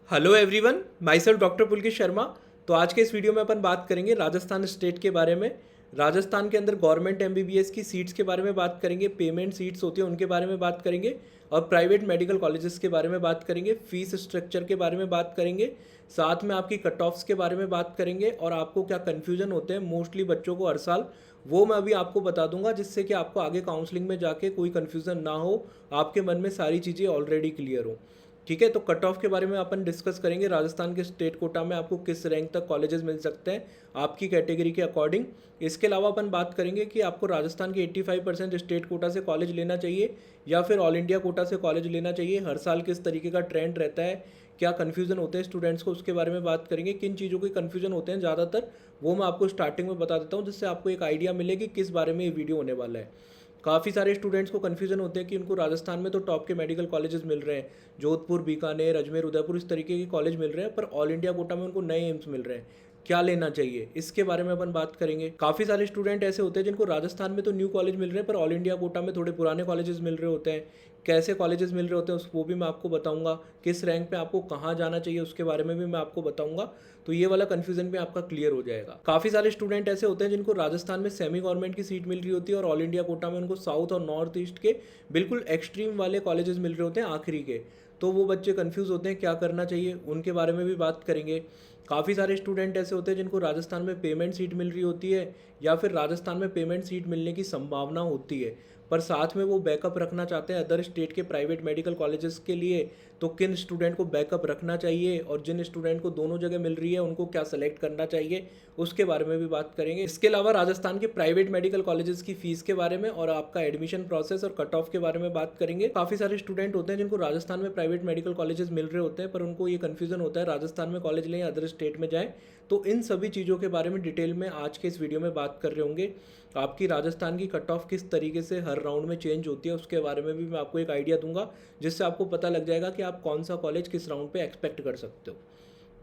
Hello everyone, myself doctor Pulkit Sharma. तो आज के इस वीडियो में अपन बात करेंगे राजस्थान स्टेट के बारे में। राजस्थान के अंदर गवर्नमेंट एमबीबीएस की सीट्स के बारे में बात करेंगे, पेमेंट सीट्स होती हैं उनके बारे में बात करेंगे, और प्राइवेट मेडिकल कॉलेजेस के बारे में बात करेंगे, फीस स्ट्रक्चर के बारे में बात करेंगे, साथ में आपकी कट ऑफ्स के बारे में बात करेंगे, और आपको क्या कन्फ्यूजन होते हैं मोस्टली बच्चों को हर साल, वो मैं अभी आपको बता दूंगा, जिससे कि आपको आगे काउंसलिंग में जाके कोई कन्फ्यूजन ना हो, आपके मन में सारी चीज़ें ऑलरेडी क्लियर हो। ठीक है, तो कट ऑफ के बारे में अपन डिस्कस करेंगे। राजस्थान के स्टेट कोटा में आपको किस रैंक तक कॉलेजेस मिल सकते हैं आपकी कैटेगरी के अकॉर्डिंग। इसके अलावा अपन बात करेंगे कि आपको राजस्थान के 85% स्टेट कोटा से कॉलेज लेना चाहिए या फिर ऑल इंडिया कोटा से कॉलेज लेना चाहिए। हर साल किस तरीके का ट्रेंड रहता है, क्या कन्फ्यूज़न होते हैं स्टूडेंट्स को, उसके बारे में बात करेंगे। किन चीज़ों के कन्फ्यूजन होते हैं ज़्यादातर, वो मैं आपको स्टार्टिंग में बता देता हूँ, जिससे आपको एक आइडिया मिले कि किस बारे में ये वीडियो होने वाला है। काफ़ी सारे स्टूडेंट्स को कन्फ्यूजन होते हैं कि उनको राजस्थान में तो टॉप के मेडिकल कॉलेजेस मिल रहे हैं, जोधपुर, बीकानेर, अजमेर, उदयपुर, इस तरीके के कॉलेज मिल रहे हैं, पर ऑल इंडिया कोटा में उनको नए एम्स मिल रहे हैं। क्या लेना चाहिए, इसके बारे में अपन बात करेंगे। काफ़ी सारे स्टूडेंट ऐसे होते हैं जिनको राजस्थान में तो न्यू कॉलेज मिल रहे हैं, पर ऑल इंडिया कोटा में थोड़े पुराने कॉलेजेस मिल रहे होते हैं। कैसे कॉलेजेस मिल रहे होते हैं वो भी मैं आपको बताऊंगा। किस रैंक पे आपको कहाँ जाना चाहिए उसके बारे में भी मैं आपको बताऊंगा। तो ये वाला कन्फ्यूजन भी आपका क्लियर हो जाएगा। काफ़ी सारे स्टूडेंट ऐसे होते हैं जिनको राजस्थान में सेमी गवर्नमेंट की सीट मिल रही होती है, और ऑल इंडिया कोटा में उनको साउथ और नॉर्थ ईस्ट के बिल्कुल एक्सट्रीम वाले कॉलेजेस मिल रहे होते हैं आखिरी के। तो वो बच्चे कंफ्यूज होते हैं क्या करना चाहिए, उनके बारे में भी बात करेंगे। काफ़ी सारे स्टूडेंट ऐसे होते हैं जिनको राजस्थान में पेमेंट सीट मिल रही होती है, या फिर राजस्थान में पेमेंट सीट मिलने की संभावना होती है, पर साथ में वो बैकअप रखना चाहते हैं अदर स्टेट के प्राइवेट मेडिकल कॉलेजेस के लिए। तो किन स्टूडेंट को बैकअप रखना चाहिए, और जिन स्टूडेंट को दोनों जगह मिल रही है उनको क्या सेलेक्ट करना चाहिए, उसके बारे में भी बात करेंगे। इसके अलावा राजस्थान के प्राइवेट मेडिकल कॉलेजेस की फीस के बारे में और आपका एडमिशन प्रोसेस और कट ऑफ के बारे में बात करेंगे। काफ़ी सारे स्टूडेंट होते हैं जिनको राजस्थान में प्राइवेट मेडिकल कॉलेजेस मिल रहे होते हैं, पर उनको ये कन्फ्यूजन होता है राजस्थान में कॉलेज लें या अदर स्टेट में जाएँ। तो इन सभी चीज़ों के बारे में डिटेल में आज के इस वीडियो में बात कर रहे होंगे। आपकी राजस्थान की कट ऑफ किस तरीके से हर राउंड में चेंज होती है उसके बारे में भी मैं आपको एक आइडिया दूंगा, जिससे आपको पता लग जाएगा कि आप कौन सा कॉलेज किस राउंड पे एक्सपेक्ट कर सकते हो।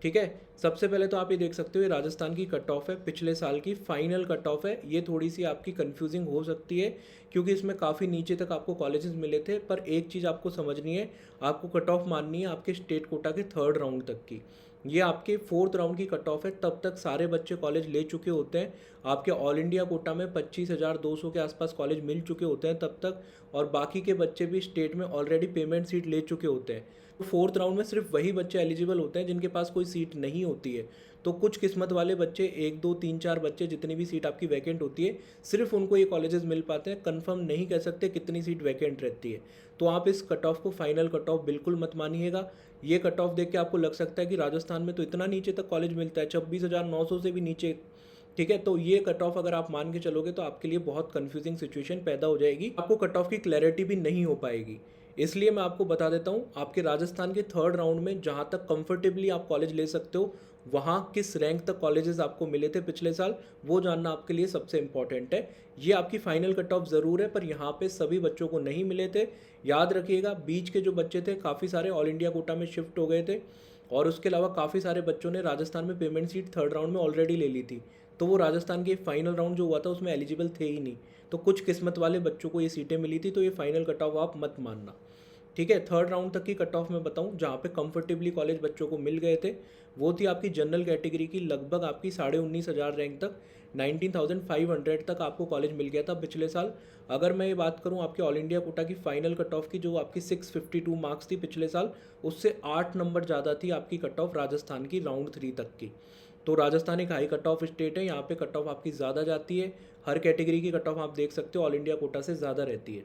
ठीक है, सबसे पहले तो आप ये देख सकते हो ये राजस्थान की कट ऑफ है, पिछले साल की फाइनल कट ऑफ है। ये थोड़ी सी आपकी कंफ्यूजिंग हो सकती है क्योंकि इसमें काफ़ी नीचे तक आपको कॉलेजेस मिले थे, पर एक चीज़ आपको समझनी है, आपको कट ऑफ माननी है आपके स्टेट कोटा के थर्ड राउंड तक की। ये आपके फोर्थ राउंड की कट ऑफ है, तब तक सारे बच्चे कॉलेज ले चुके होते हैं। आपके ऑल इंडिया कोटा में 25,200 के आसपास कॉलेज मिल चुके होते हैं तब तक, और बाकी के बच्चे भी स्टेट में ऑलरेडी पेमेंट सीट ले चुके होते हैं। फोर्थ राउंड में सिर्फ वही बच्चे एलिजिबल होते हैं जिनके पास कोई सीट नहीं होती है। तो कुछ किस्मत वाले बच्चे, एक दो तीन चार बच्चे, जितनी भी सीट आपकी वैकेंट होती है, सिर्फ उनको ये कॉलेजेस मिल पाते हैं। कंफर्म नहीं कह सकते कितनी सीट वैकेंट रहती है। तो आप इस कट ऑफ को फाइनल कट ऑफ बिल्कुल मत मानिएगा। ये कट ऑफ देख के आपको लग सकता है कि राजस्थान में तो इतना नीचे तक कॉलेज मिलता है, 26,900 से भी नीचे। ठीक है, तो ये कट ऑफ अगर आप मान के चलोगे तो आपके लिए बहुत कंफ्यूजिंग सिचुएशन पैदा हो जाएगी, आपको कट ऑफ की क्लैरिटी भी नहीं हो पाएगी। इसलिए मैं आपको बता देता हूँ, आपके राजस्थान के थर्ड राउंड में जहाँ तक कंफर्टेबली आप कॉलेज ले सकते हो, वहाँ किस रैंक तक कॉलेजेस आपको मिले थे पिछले साल, वो जानना आपके लिए सबसे इंपॉर्टेंट है। ये आपकी फाइनल कट ऑफ ज़रूर है, पर यहाँ पे सभी बच्चों को नहीं मिले थे। याद रखिएगा, बीच के जो बच्चे थे काफ़ी सारे ऑल इंडिया कोटा में शिफ्ट हो गए थे, और उसके अलावा काफ़ी सारे बच्चों ने राजस्थान में पेमेंट सीट थर्ड राउंड में ऑलरेडी ले ली थी। तो वो राजस्थान के फाइनल राउंड जो हुआ था उसमें एलिजिबल थे ही नहीं। तो कुछ किस्मत वाले बच्चों को ये सीटें मिली थी, तो ये फाइनल कट ऑफ आप मत मानना। ठीक है, थर्ड राउंड तक की कट ऑफ मैं बताऊं जहाँ पे कंफर्टेबली कॉलेज बच्चों को मिल गए थे, वो थी आपकी जनरल कैटेगरी की लगभग आपकी 19,500 रैंक तक, 19,500 तक आपको कॉलेज मिल गया था पिछले साल। अगर मैं ये बात करूं आपके ऑल इंडिया कोटा की फाइनल कट ऑफ की, जो आपकी 652 मार्क्स थी पिछले साल, उससे 8 नंबर ज़्यादा थी आपकी कट ऑफ राजस्थान की राउंड 3 तक की। तो राजस्थान एक हाई कट ऑफ स्टेट है, यहाँ पे कट ऑफ आपकी ज़्यादा जाती है। हर कैटेगरी की कट ऑफ आप देख सकते हो ऑल इंडिया कोटा से ज़्यादा रहती है।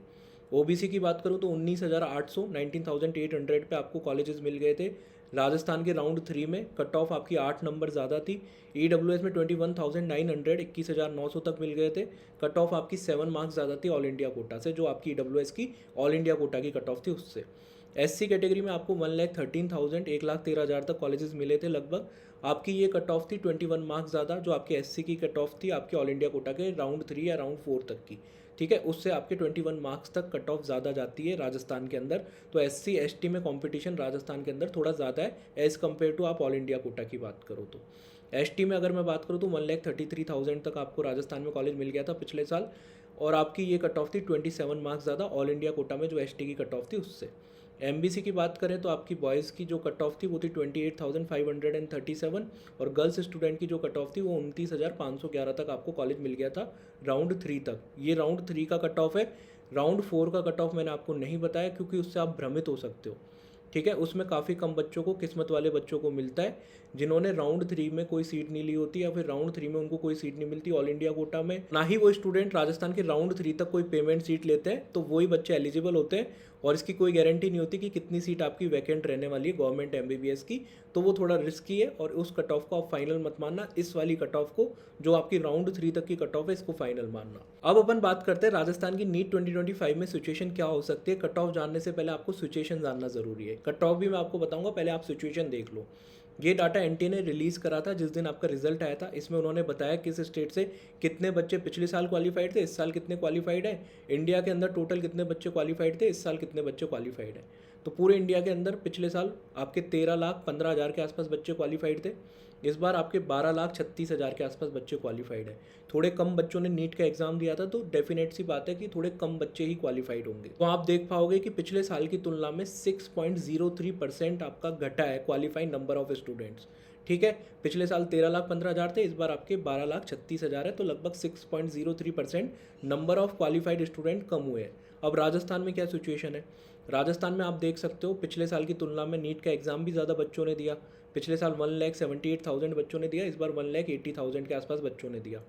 ओबीसी की बात करूँ तो 19,800, 19,800 पे आपको कॉलेजेस मिल गए थे राजस्थान के राउंड 3 में। कट ऑफ आपकी 8 नंबर ज़्यादा थी। ईडब्ल्यूएस में 21,900, 21,900 तक मिल गए थे। कट ऑफ आपकी 7 मार्क्स ज़्यादा थी ऑल इंडिया कोटा से, जो आपकी ईडब्ल्यूएस की ऑल इंडिया कोटा की कट ऑफ थी उससे। एससी कैटेगरी में आपको 1,13,000, 1,13,000 तक कॉलेजेस मिले थे लगभग। आपकी ये कट ऑफ थी 21 मार्क्स ज़्यादा, जो आपके एससी की कट ऑफ थी आपके ऑल इंडिया कोटा के राउंड 3 या राउंड 4 तक की। ठीक है, उससे आपके 21 मार्क्स तक कट ऑफ ज़्यादा जाती है राजस्थान के अंदर। तो एससी एसटी में कंपटीशन राजस्थान के अंदर थोड़ा ज़्यादा है एज़ कम्पेयर टू आप ऑल इंडिया कोटा की बात करो तो। एसटी में अगर मैं बात करूँ तो 1,33,000 तक आपको राजस्थान में कॉलेज मिल गया था पिछले साल, और आपकी ये कट ऑफ थी 27 मार्क्स ज़्यादा ऑल इंडिया कोटा में जो एसटी की कट ऑफ थी उससे। एमबीसी की बात करें तो आपकी बॉयज़ की जो कट ऑफ थी वो थी 28,537 और गर्ल्स स्टूडेंट की जो कट ऑफ थी वो 29,511 तक आपको कॉलेज मिल गया था राउंड 3 तक। ये राउंड 3 का कट ऑफ है। राउंड 4 का कट ऑफ मैंने आपको नहीं बताया क्योंकि उससे आप भ्रमित हो सकते हो। ठीक है, उसमें काफ़ी कम बच्चों को, किस्मत वाले बच्चों को मिलता है जिन्होंने राउंड 3 में कोई सीट नहीं ली होती या फिर राउंड 3 में उनको कोई सीट नहीं मिलती ऑल इंडिया कोटा में। ना ही वो स्टूडेंट राजस्थान के राउंड 3 तक कोई पेमेंट सीट लेते हैं, तो वही बच्चे एलिजिबल होते हैं और इसकी कोई गारंटी नहीं होती कि कितनी सीट आपकी वैकेंट रहने वाली है गवर्नमेंट एमबीबीएस की। तो वो थोड़ा रिस्की है और उस कट ऑफ को आप फाइनल मत मानना, इस वाली कट ऑफ को जो आपकी राउंड 3 तक की कट ऑफ है इसको फाइनल मानना। अब अपन बात करते हैं राजस्थान की नीट 2025 में सिचुएशन क्या हो सकती है। कट ऑफ जानने से पहले आपको सिचुएशन जानना जरूरी है। कट ऑफ भी मैं आपको बताऊंगा, पहले आप सिचुएशन देख लो। ये डाटा एनटीए ने रिलीज़ करा था जिस दिन आपका रिजल्ट आया था। इसमें उन्होंने बताया किस स्टेट से कितने बच्चे पिछले साल क्वालिफाइड थे, इस साल कितने क्वालिफाइड है, इंडिया के अंदर टोटल कितने बच्चे क्वालिफाइड थे, इस साल कितने बच्चे क्वालिफाइड है। तो पूरे इंडिया के अंदर पिछले साल आपके 13,15,000 के आसपास बच्चे क्वालिफाइड थे। इस बार आपके 12,36,000 के आसपास बच्चे क्वालिफाइड है। थोड़े कम बच्चों ने नीट का एग्ज़ाम दिया था, तो डेफिनेट सी बात है कि थोड़े कम बच्चे ही क्वालिफाइड होंगे। तो आप देख पाओगे कि पिछले साल की तुलना में 6.03% आपका घटा है क्वालिफाइंग नंबर ऑफ स्टूडेंट्स। ठीक है, पिछले साल 13,15,000 थे, इस बार आपके 12,36,000 है, तो लगभग 6.03% नंबर ऑफ क्वालिफाइड स्टूडेंट कम हुए हैं। अब राजस्थान में क्या सिचुएशन है। राजस्थान में आप देख सकते हो पिछले साल की तुलना में नीट का एग्ज़ाम भी ज़्यादा बच्चों ने दिया। पिछले साल 1,78,000 बच्चों ने दिया, इस बार 1,80,000 के आसपास बच्चों ने दिया।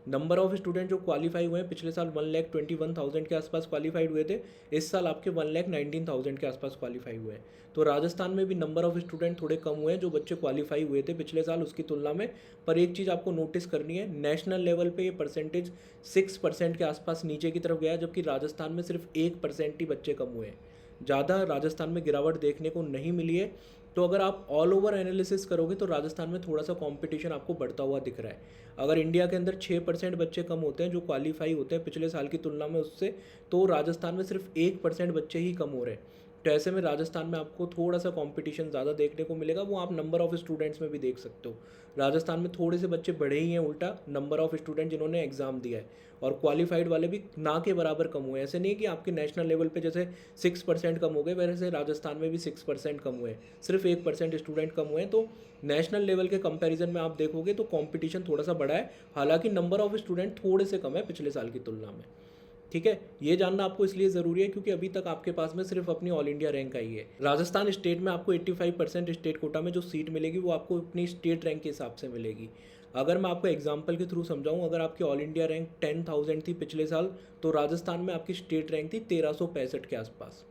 नंबर ऑफ स्टूडेंट जो क्वालिफाई हुए हैं, पिछले साल 1,21,000 के आसपास क्वालिफाइड हुए थे, इस साल आपके 1,19,000 के आसपास क्वालिफाई हुए हैं। तो राजस्थान में भी नंबर ऑफ स्टूडेंट थोड़े कम हुए हैं जो बच्चे क्वालिफाई हुए थे पिछले साल उसकी तुलना में। पर एक चीज़ आपको नोटिस करनी है, नेशनल लेवल पे ये परसेंटेज 6% के आसपास नीचे की तरफ गया, जबकि राजस्थान में सिर्फ 1% ही बच्चे कम हुए हैं। ज़्यादा राजस्थान में गिरावट देखने को नहीं मिली है। तो अगर आप ऑल ओवर एनालिसिस करोगे तो राजस्थान में थोड़ा सा कंपटीशन आपको बढ़ता हुआ दिख रहा है। अगर इंडिया के अंदर 6% बच्चे कम होते हैं जो क्वालिफाई होते हैं पिछले साल की तुलना में उससे, तो राजस्थान में सिर्फ 1% बच्चे ही कम हो रहे हैं। तो ऐसे में राजस्थान में आपको थोड़ा सा कंपटीशन ज़्यादा देखने को मिलेगा। वो आप नंबर ऑफ़ स्टूडेंट्स में भी देख सकते हो। राजस्थान में थोड़े से बच्चे बढ़े ही हैं, उल्टा नंबर ऑफ़ स्टूडेंट जिन्होंने एग्ज़ाम दिया है, और क्वालिफाइड वाले भी ना के बराबर कम हुए। ऐसे नहीं कि आपके नेशनल लेवल पे जैसे 6% कम हो गए, वैसे राजस्थान में भी 6% कम हुए, सिर्फ 1% स्टूडेंट कम हुए हैं। तो नेशनल लेवल के कंपैरिजन में आप देखोगे तो कंपटीशन थोड़ा सा बड़ा है, हालांकि नंबर ऑफ़ स्टूडेंट थोड़े से कम है पिछले साल की तुलना में। ठीक है, ये जानना आपको इसलिए ज़रूरी है क्योंकि अभी तक आपके पास में सिर्फ अपनी ऑल इंडिया रैंक आई है। राजस्थान स्टेट में आपको 85% स्टेट कोटा में जो सीट मिलेगी वो आपको अपनी स्टेट रैंक के हिसाब से मिलेगी। अगर मैं आपको एग्जांपल के थ्रू समझाऊं, अगर आपकी ऑल इंडिया रैंक 10,000 थी पिछले साल, तो राजस्थान में आपकी स्टेट रैंक थी 1365 के आसपास।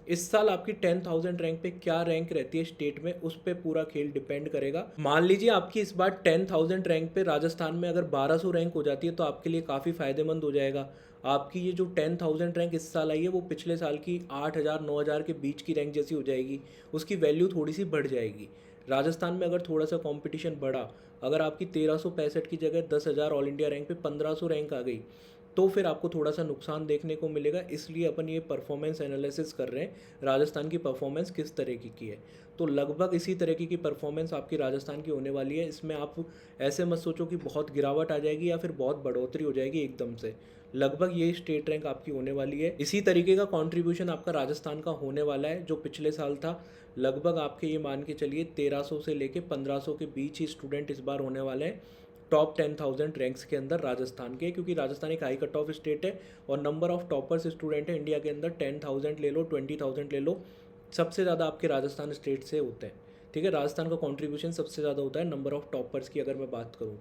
इस साल आपकी 10,000 रैंक पे क्या रैंक रहती है स्टेट में, उस पर पूरा खेल डिपेंड करेगा। मान लीजिए आपकी इस बार 10,000 रैंक पे राजस्थान में अगर 1200 रैंक हो जाती है तो आपके लिए काफ़ी फ़ायदेमंद हो जाएगा। आपकी ये जो 10,000 रैंक इस साल आई है वो पिछले साल की 8,000 9,000 के बीच की रैंक जैसी हो जाएगी, उसकी वैल्यू थोड़ी सी बढ़ जाएगी। राजस्थान में अगर थोड़ा सा कंपटीशन बढ़ा, अगर आपकी 1365 की जगह 10,000 ऑल इंडिया रैंक पे 1,500 रैंक आ गई, तो फिर आपको थोड़ा सा नुकसान देखने को मिलेगा। इसलिए अपन ये परफॉर्मेंस एनालिसिस कर रहे हैं, राजस्थान की परफॉर्मेंस किस तरीके की है। तो लगभग इसी तरीके की परफॉर्मेंस आपकी राजस्थान की होने वाली है। इसमें आप ऐसे मत सोचो कि बहुत गिरावट आ जाएगी या फिर बहुत बढ़ोतरी हो जाएगी एकदम से। लगभग ये स्टेट रैंक आपकी होने वाली है। इसी तरीके का कंट्रीब्यूशन आपका राजस्थान का होने वाला है जो पिछले साल था। लगभग आपके ये मान के चलिए 1300 से लेके 1500 के बीच ही स्टूडेंट इस बार होने वाले हैं टॉप 10,000 रैंक्स के अंदर राजस्थान के, क्योंकि राजस्थान एक हाई कट ऑफ स्टेट है और नंबर ऑफ टॉपर्स स्टूडेंट है इंडिया के अंदर 10,000 ले लो 20,000 ले लो, सबसे ज़्यादा आपके राजस्थान स्टेट से होते हैं। ठीक है, राजस्थान का कंट्रीब्यूशन सबसे ज़्यादा होता है नंबर ऑफ टॉपर्स की अगर मैं बात करूँ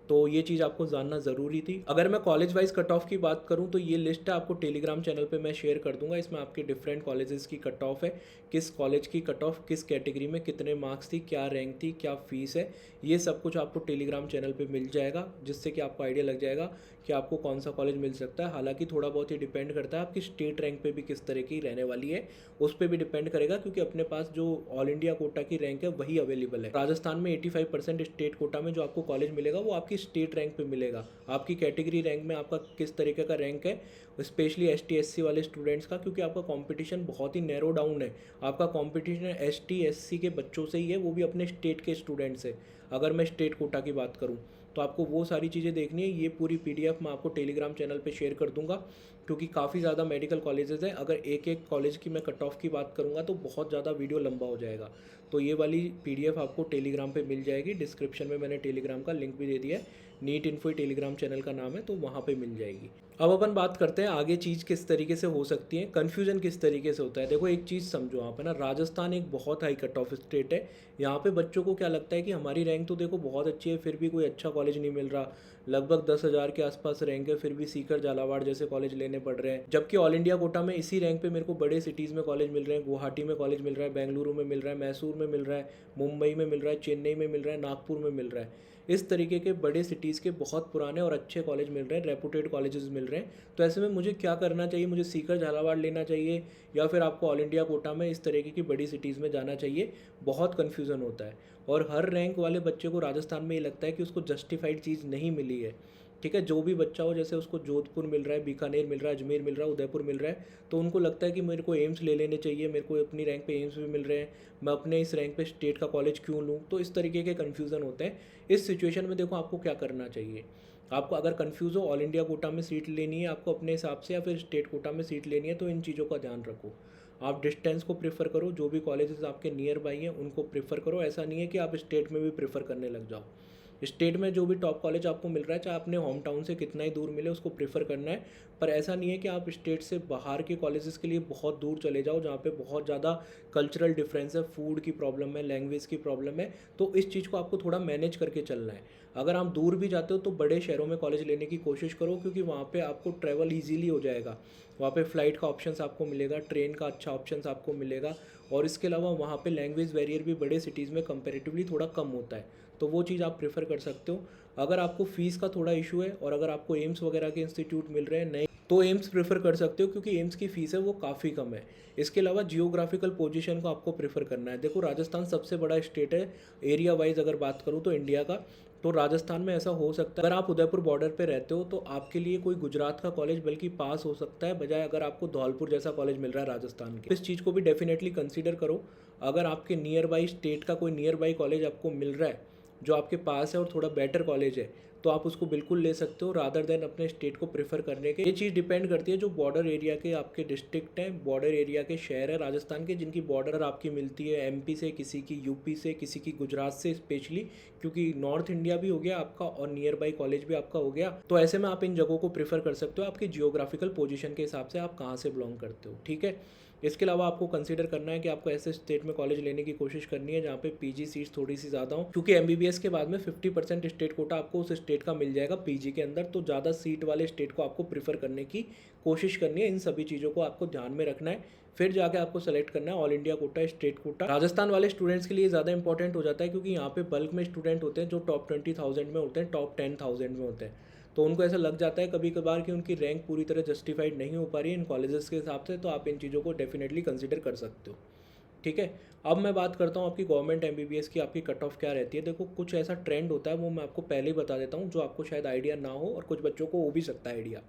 तो ये चीज़ आपको जानना ज़रूरी थी। अगर मैं कॉलेज वाइज कट ऑफ की बात करूँ तो ये लिस्ट है आपको टेलीग्राम चैनल पे मैं शेयर कर दूंगा। इसमें आपके डिफरेंट कॉलेजेस की कट ऑफ है, किस कॉलेज की कट ऑफ किस कैटेगरी में कितने मार्क्स थी, क्या रैंक थी, क्या फ़ीस है, ये सब कुछ आपको टेलीग्राम चैनल पे मिल जाएगा, जिससे कि आपको आइडिया लग जाएगा कि आपको कौन सा कॉलेज मिल सकता है। हालांकि थोड़ा बहुत ही डिपेंड करता है आपकी स्टेट रैंक पे भी किस तरह की रहने वाली है, उस पर भी डिपेंड करेगा, क्योंकि अपने पास जो ऑल इंडिया कोटा की रैंक है वही अवेलेबल है। राजस्थान में 85% स्टेट कोटा में जो आपको कॉलेज मिलेगा वो आपकी स्टेट रैंक पे मिलेगा। आपकी कैटेगरी रैंक में आपका किस तरीके का रैंक है, स्पेशली ST SC वाले स्टूडेंट्स का, क्योंकि आपका कंपटीशन बहुत ही नैरो डाउन है। आपका कंपटीशन ST SC के बच्चों से ही है, वो भी अपने स्टेट के स्टूडेंट से। अगर मैं स्टेट कोटा की बात करूं तो आपको वो सारी चीज़ें देखनी है। ये पूरी PDF मैं आपको टेलीग्राम चैनल पे शेयर कर दूंगा, क्योंकि काफ़ी ज़्यादा मेडिकल कॉलेजेस हैं। अगर एक एक कॉलेज की मैं कट ऑफ की बात करूँगा तो बहुत ज़्यादा वीडियो लंबा हो जाएगा। तो ये वाली PDF आपको टेलीग्राम पे मिल जाएगी। डिस्क्रिप्शन में मैंने टेलीग्राम का लिंक भी दे दिया है, नीट इन्फो टेलीग्राम चैनल का नाम है, तो वहाँ पे मिल जाएगी। अब अपन बात करते हैं आगे चीज़ किस तरीके से हो सकती है, कन्फ्यूजन किस तरीके से होता है। देखो एक चीज़ समझो आप, है ना, राजस्थान एक बहुत हाई कट ऑफ स्टेट है। यहाँ पे बच्चों को क्या लगता है कि हमारी रैंक तो देखो बहुत अच्छी है, फिर भी कोई अच्छा कॉलेज नहीं मिल रहा। लगभग 10,000 के आसपास रैंक है, फिर भी सीकर झालावाड़ जैसे कॉलेज लेने पड़ रहे हैं। जबकि ऑल इंडिया कोटा में इसी रैंक पे मेरे को बड़े सिटीज़ में कॉलेज मिल रहे हैं। गुवाहाटी में कॉलेज मिल रहा है, बेंगलुरु में मिल रहा है, मैसूर में मिल रहा है, मुंबई में मिल रहा है, चेन्नई में मिल रहा है, नागपुर में मिल रहा है। इस तरीके के बड़े सिटीज़ के बहुत पुराने और अच्छे कॉलेज मिल रहे हैं, रेपुटेड कॉलेजेस मिल रहे हैं। तो ऐसे में मुझे क्या करना चाहिए? मुझे सीकर झालावाड़ लेना चाहिए या फिर आपको ऑल इंडिया कोटा में इस तरीके की बड़ी सिटीज़ में जाना चाहिए? बहुत कन्फ्यूज़न होता है और हर रैंक वाले बच्चे को राजस्थान में ये लगता है कि उसको जस्टिफाइड चीज़ नहीं मिली है। ठीक है, जो भी बच्चा हो, जैसे उसको जोधपुर मिल रहा है, बीकानेर मिल रहा है, अजमेर मिल रहा है, उदयपुर मिल रहा है, तो उनको लगता है कि मेरे को एम्स ले लेने चाहिए, मेरे को अपनी रैंक पे एम्स भी मिल रहे हैं, मैं अपने इस रैंक पे स्टेट का कॉलेज क्यों लूँ? तो इस तरीके के कन्फ्यूज़न होते हैं। इस सिचुएशन में देखो आपको क्या करना चाहिए। आपको अगर कन्फ्यूज़ हो, ऑल इंडिया कोटा में सीट लेनी है आपको अपने हिसाब से या फिर स्टेट कोटा में सीट लेनी है, तो इन चीज़ों का ध्यान रखो। आप डिस्टेंस को प्रेफर करो, जो भी कॉलेजेस आपके नियर बाई हैं उनको प्रेफर करो। ऐसा नहीं है कि आप स्टेट में भी प्रेफर करने लग जाओ। स्टेट में जो भी टॉप कॉलेज आपको मिल रहा है, चाहे अपने होम टाउन से कितना ही दूर मिले, उसको प्रेफर करना है। पर ऐसा नहीं है कि आप स्टेट से बाहर के कॉलेजेस के लिए बहुत दूर चले जाओ, जहाँ पे बहुत ज़्यादा कल्चरल डिफरेंस है, फूड की प्रॉब्लम है, लैंग्वेज की प्रॉब्लम है। तो इस चीज़ को आपको थोड़ा मैनेज करके चलना है। अगर आप दूर भी जाते हो तो बड़े शहरों में कॉलेज लेने की कोशिश करो, क्योंकि वहाँ पर आपको ट्रैवल ईजीली हो जाएगा। वहाँ पे फ़्लाइट का ऑप्शन आपको मिलेगा, ट्रेन का अच्छा ऑप्शन आपको मिलेगा, और इसके अलावा वहाँ पे लैंग्वेज बैरियर भी बड़े सिटीज़ में कंपैरेटिवली थोड़ा कम होता है। तो वो चीज़ आप प्रेफर कर सकते हो। अगर आपको फ़ीस का थोड़ा इशू है और अगर आपको एम्स वगैरह के इंस्टीट्यूट मिल रहे हैं नहीं, तो एम्स प्रेफर कर सकते हो, क्योंकि एम्स की फ़ीस है वो काफ़ी कम है। इसके अलावा जियोग्राफिकल पोजीशन को आपको प्रेफर करना है। देखो राजस्थान सबसे बड़ा स्टेट है एरिया वाइज अगर बात करूँ तो इंडिया का। तो राजस्थान में ऐसा हो सकता है, अगर आप उदयपुर बॉर्डर पे रहते हो तो आपके लिए कोई गुजरात का कॉलेज बल्कि पास हो सकता है, बजाय अगर आपको धौलपुर जैसा कॉलेज मिल रहा है राजस्थान के। इस चीज़ को भी डेफिनेटली कंसीडर करो। अगर आपके नियर बाई स्टेट का कोई नियर बाई कॉलेज आपको मिल रहा है जो आपके पास है और थोड़ा बेटर कॉलेज है, तो आप उसको बिल्कुल ले सकते हो रादर देन अपने स्टेट को प्रेफर करने के। ये चीज़ डिपेंड करती है जो बॉर्डर एरिया के आपके डिस्ट्रिक्ट हैं, बॉर्डर एरिया के शहर है राजस्थान के, जिनकी बॉर्डर आपकी मिलती है MP से, किसी की UP से, किसी की गुजरात से स्पेशली, क्योंकि नॉर्थ इंडिया भी हो गया आपका और नियर बाई कॉलेज भी आपका हो गया। तो ऐसे में आप इन जगहों को प्रेफर कर सकते हो आपकी जियोग्राफिकल पोजीशन के हिसाब से, आप कहाँ से बिलोंग करते हो। ठीक है, इसके अलावा आपको कंसीडर करना है कि आपको ऐसे स्टेट में कॉलेज लेने की कोशिश करनी है जहाँ पे PG सीट्स थोड़ी सी ज़्यादा हो, क्योंकि MBBS के बाद में 50% स्टेट कोटा आपको उस स्टेट का मिल जाएगा PG के अंदर। तो ज़्यादा सीट वाले स्टेट को आपको प्रीफर करने की कोशिश करनी है। इन सभी चीज़ों को आपको ध्यान में रखना है, फिर जाके आपको सेलेक्ट करना है all India quota, state quota. Rajasthan वाले स्टूडेंट्स के लिए ज़्यादा इंपॉर्टेंट हो जाता है, क्योंकि यहाँ पे बल्क में स्टूडेंट होते हैं जो टॉप 20,000 में होते हैं, टॉप 10,000 में होते हैं। तो उनको ऐसा लग जाता है कभी कभार कि उनकी रैंक पूरी तरह जस्टिफाइड नहीं हो पा रही है इन कॉलेजेस के हिसाब से। तो आप इन चीज़ों को डेफिनेटली कंसिडर कर सकते हो। ठीक है, अब मैं बात करता हूँ आपकी गवर्नमेंट MBBS की आपकी कट ऑफ क्या रहती है। देखो कुछ ऐसा ट्रेंड होता है, वो मैं आपको पहले ही बता देता हूँ, जो आपको शायद आइडिया ना हो और कुछ बच्चों को हो भी सकता है आइडिया।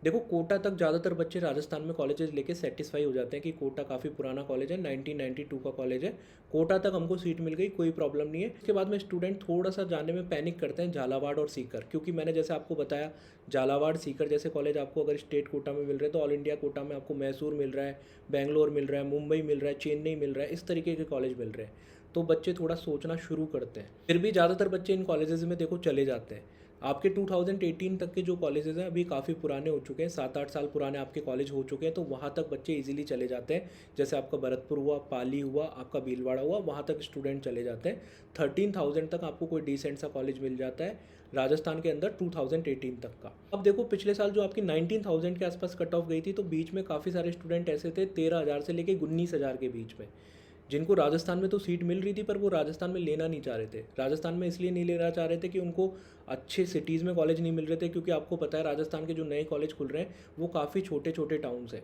देखो कोटा तक ज़्यादातर बच्चे राजस्थान में कॉलेजेस लेके सेटिस्फाई हो जाते हैं कि कोटा काफ़ी पुराना कॉलेज है, 1992 का कॉलेज है, कोटा तक हमको सीट मिल गई, कोई प्रॉब्लम नहीं है। इसके बाद में स्टूडेंट थोड़ा सा जाने में पैनिक करते हैं झालावाड़ और सीकर, क्योंकि मैंने जैसे आपको बताया झालावाड़ सीकर जैसे कॉलेज आपको अगर स्टेट कोटा में मिल रहे हैं, तो ऑल इंडिया कोटा में आपको मैसूर मिल रहा है, बेंगलोर मिल रहा है, मुंबई मिल रहा है, चेन्नई मिल रहा है, इस तरीके के कॉलेज मिल रहे हैं। तो बच्चे थोड़ा सोचना शुरू करते हैं, फिर भी ज़्यादातर बच्चे इन कॉलेजेस में देखो चले जाते हैं। आपके 2018 तक के जो कॉलेजेस हैं अभी काफ़ी पुराने हो चुके हैं, 7-8 साल पुराने आपके कॉलेज हो चुके हैं, तो वहाँ तक बच्चे इजीली चले जाते हैं। जैसे आपका भरतपुर हुआ, पाली हुआ, आपका भीलवाड़ा हुआ, वहाँ तक स्टूडेंट चले जाते हैं। 13,000 तक आपको कोई डिसेंट सा कॉलेज मिल जाता है राजस्थान के अंदर 2018 तक का। अब देखो पिछले साल जो आपकी 19,000 के आसपास कट ऑफ गई थी, तो बीच में काफ़ी सारे स्टूडेंट ऐसे थे 13,000 से लेके 19,000 के बीच में, जिनको राजस्थान में तो सीट मिल रही थी पर वो राजस्थान में लेना नहीं चाह रहे थे। राजस्थान में इसलिए नहीं लेना चाह रहे थे कि उनको अच्छे सिटीज़ में कॉलेज नहीं मिल रहे थे, क्योंकि आपको पता है राजस्थान के जो नए कॉलेज खुल रहे हैं वो काफ़ी छोटे छोटे टाउन्स हैं,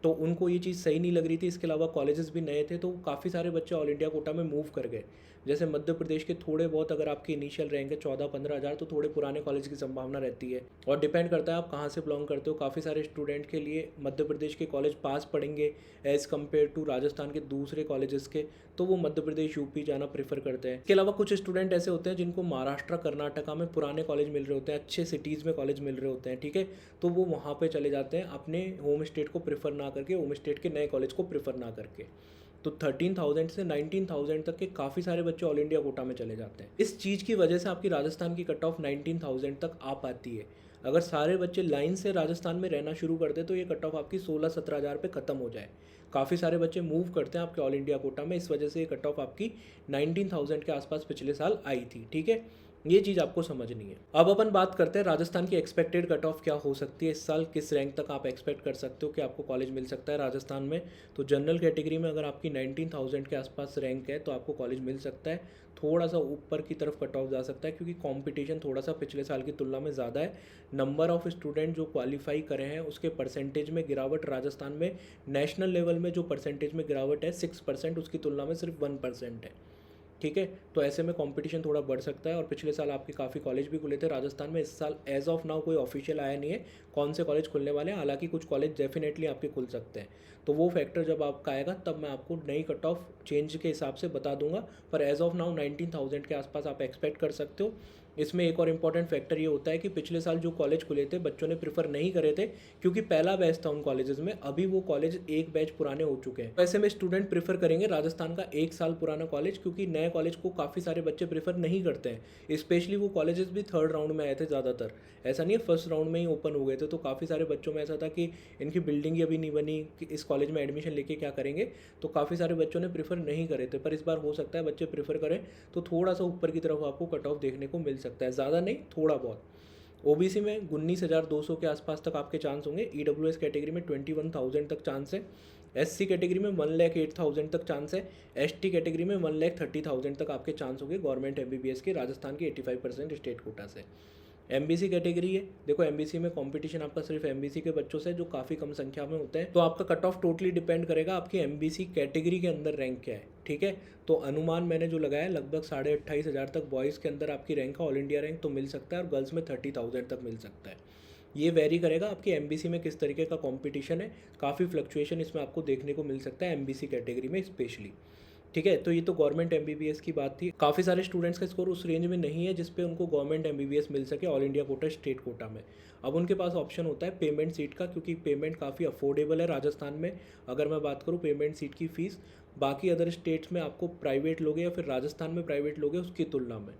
तो उनको ये चीज़ सही नहीं लग रही थी। इसके अलावा कॉलेजेस भी नए थे, तो काफ़ी सारे बच्चे ऑल इंडिया कोटा में मूव कर गए। जैसे मध्य प्रदेश के थोड़े बहुत, अगर आपकी इनिशियल रैंक है 14-15 हज़ार, तो थोड़े पुराने कॉलेज की संभावना रहती है, और डिपेंड करता है आप कहाँ से बिलोंग करते हो। काफ़ी सारे स्टूडेंट के लिए मध्य प्रदेश के कॉलेज पास पड़ेंगे एज़ कम्पेयर टू राजस्थान के दूसरे कॉलेजेस के, तो वो मध्य प्रदेश यूपी जाना प्रेफर करते हैं। इसके अलावा कुछ स्टूडेंट ऐसे होते हैं जिनको महाराष्ट्र कर्नाटका में पुराने कॉलेज मिल रहे होते हैं, अच्छे सिटीज़ में कॉलेज मिल रहे होते हैं, ठीक है, तो वो वहाँ पे चले जाते हैं अपने होम स्टेट को प्रेफर ना करके, होम स्टेट के नए कॉलेज को प्रेफर ना करके। तो 13,000 से 19,000 तक के काफ़ी सारे बच्चे ऑल इंडिया कोटा में चले जाते हैं। इस चीज़ की वजह से आपकी राजस्थान की कट ऑफ 19,000 तक आ पाती है। अगर सारे बच्चे लाइन से राजस्थान में रहना शुरू कर दे तो ये कट ऑफ आपकी 16-17 हज़ार पे ख़त्म हो जाए। काफ़ी सारे बच्चे मूव करते हैं आपके ऑल इंडिया कोटा में, इस वजह से ये कट ऑफ आपकी 19,000 के आसपास पिछले साल आई थी, ठीक है। ये चीज़ आपको समझनी है। अब अपन बात करते हैं राजस्थान की एक्सपेक्टेड कट ऑफ क्या हो सकती है इस साल, किस रैंक तक आप एक्सपेक्ट कर सकते हो कि आपको कॉलेज मिल सकता है राजस्थान में। तो जनरल कैटेगरी में अगर आपकी 19,000 के आसपास रैंक है तो आपको कॉलेज मिल सकता है। थोड़ा सा ऊपर की तरफ कट ऑफ जा सकता है क्योंकि कंपटीशन थोड़ा सा पिछले साल की तुलना में ज़्यादा है। नंबर ऑफ स्टूडेंट जो क्वालिफाई करे हैं उसके परसेंटेज में गिरावट राजस्थान में, नेशनल लेवल में जो परसेंटेज में गिरावट है 6%, उसकी तुलना में सिर्फ 1% है, ठीक है। तो ऐसे में कंपटीशन थोड़ा बढ़ सकता है। और पिछले साल आपके काफ़ी कॉलेज भी खुले थे राजस्थान में। इस साल एज ऑफ नाउ कोई ऑफिशियल आया नहीं है कौन से कॉलेज खुलने वाले हैं, हालांकि कुछ कॉलेज डेफिनेटली आपके खुल सकते हैं। तो वो फैक्टर जब आपका आएगा तब मैं आपको नई कट ऑफ चेंज के हिसाब से बता दूंगा। पर एज ऑफ नाउ 19,000 के आसपास आप एक्सपेक्ट कर सकते हो। इसमें एक और इम्पॉर्टेंट फैक्टर ये होता है कि पिछले साल जो कॉलेज खुले थे बच्चों ने प्रेफर नहीं करे थे क्योंकि पहला बैच था उन कॉलेजेस में, अभी वो कॉलेज एक बैच पुराने हो चुके हैं। ऐसे में स्टूडेंट प्रेफर करेंगे राजस्थान का 1 साल पुराना कॉलेज, क्योंकि नए कॉलेज को काफ़ी सारे बच्चे प्रेफर नहीं करते हैं। स्पेशली वो कॉलेजेस भी 3rd राउंड में आए थे ज़्यादातर, ऐसा नहीं है 1st राउंड में ही ओपन हो गए थे। तो काफ़ी सारे बच्चों में ऐसा था कि इनकी बिल्डिंग ही अभी नहीं बनी कि इस कॉलेज में एडमिशन लेके क्या करेंगे, तो काफ़ी सारे बच्चों ने प्रेफर नहीं करे थे। पर इस बार हो सकता है बच्चे प्रेफर करें तो थोड़ा सा ऊपर की तरफ आपको कट ऑफ देखने को मिल सकता है, ज़्यादा नहीं थोड़ा बहुत। ओबीसी में 19,200 के आसपास तक आपके चांस होंगे। ईडब्ल्यूएस कैटेगरी में 21,000 तक चांस है। एससी कैटेगरी में 1,08,000 तक चांस है। एसटी कैटेगरी में 1,30,000 तक आपके चांस होंगे गवर्नमेंट एमबीबीएस के राजस्थान के 85% स्टेट कोटा से। एमबीसी कैटेगरी है, देखो एमबीसी में कंपटीशन आपका सिर्फ एमबीसी के बच्चों से जो काफ़ी कम संख्या में होते हैं। तो आपका कट ऑफ टोटली डिपेंड करेगा आपकी एमबीसी कैटेगरी के अंदर रैंक क्या है, ठीक है। तो अनुमान मैंने जो लगाया लगभग 28,500 तक बॉयज़ के अंदर आपकी रैंक है, ऑल इंडिया रैंक तो मिल सकता है, और गर्ल्स में 30,000 तक मिल सकता है। ये वेरी करेगा आपकी एमबीसी में किस तरीके का कंपटीशन है, काफ़ी फ्लक्चुएशन इसमें आपको देखने को मिल सकता है एमबीसी कैटेगरी में स्पेशली, ठीक है। तो ये तो गवर्नमेंट एमबीबीएस की बात थी। काफ़ी सारे स्टूडेंट्स का स्कोर उस रेंज में नहीं है जिस पे उनको गवर्नमेंट एमबीबीएस मिल सके all India quota state quota में। अब उनके पास ऑप्शन होता है पेमेंट सीट का, क्योंकि पेमेंट काफ़ी अफोर्डेबल है राजस्थान में। अगर मैं बात करूँ पेमेंट सीट की फ़ीस बाकी अदर स्टेट्स में आपको प्राइवेट लोगे या फिर राजस्थान में प्राइवेट लोगे उसकी तुलना में